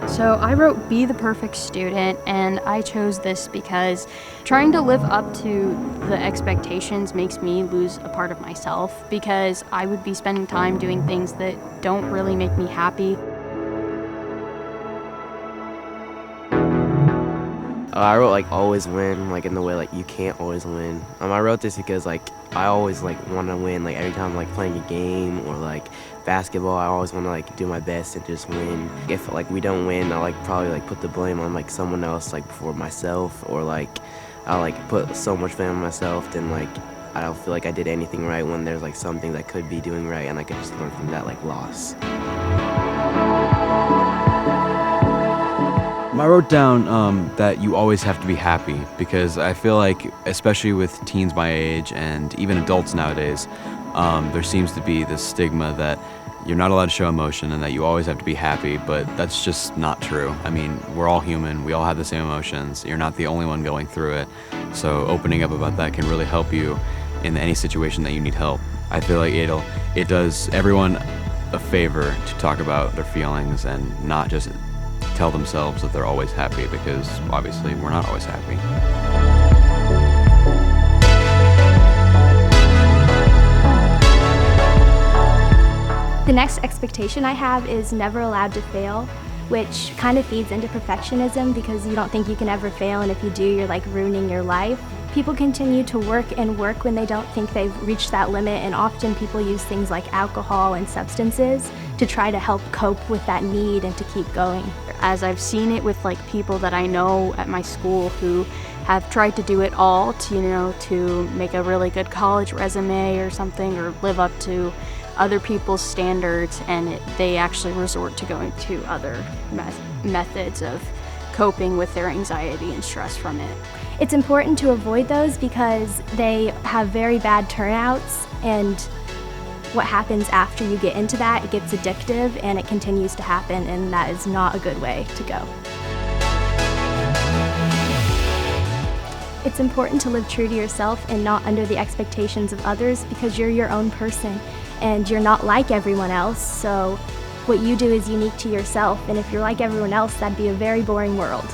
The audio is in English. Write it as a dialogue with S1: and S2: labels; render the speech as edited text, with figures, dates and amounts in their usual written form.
S1: So I wrote Be the Perfect Student, and I chose this because trying to live up to the expectations makes me lose a part of myself, because I would be spending time doing things that don't really make me happy.
S2: I wrote like always win, like in the way like you can't always win. I wrote this because like I always like want to win, like every time I'm like playing a game or like basketball, I always want to like do my best and just win. If like we don't win, I like probably like put the blame on like someone else, like before myself, or like I like put so much blame on myself, then like I don't feel like I did anything right when there's like some things I could be doing right, and I could just learn from that like loss.
S3: I wrote down that you always have to be happy, because I feel like, especially with teens my age and even adults nowadays, there seems to be this stigma that you're not allowed to show emotion and that you always have to be happy, but that's just not true. I mean, we're all human. We all have the same emotions. You're not the only one going through it. So opening up about that can really help you in any situation that you need help. I feel like it does everyone a favor to talk about their feelings and not just tell themselves that they're always happy, because obviously we're not always happy.
S4: The next expectation I have is never allowed to fail, which kind of feeds into perfectionism, because you don't think you can ever fail, and if you do, you're like ruining your life. People continue to work and work when they don't think they've reached that limit, and often people use things like alcohol and substances to try to help cope with that need and to keep going.
S1: As I've seen it with like people that I know at my school who have tried to do it all to, to make a really good college resume or something, or live up to other people's standards, and they actually resort to going to other methods of coping with their anxiety and stress from it.
S4: It's important to avoid those because they have very bad turnouts, and what happens after you get into that, it gets addictive and it continues to happen, and that is not a good way to go. It's important to live true to yourself and not under the expectations of others, because you're your own person and you're not like everyone else, so what you do is unique to yourself, and if you're like everyone else, that'd be a very boring world.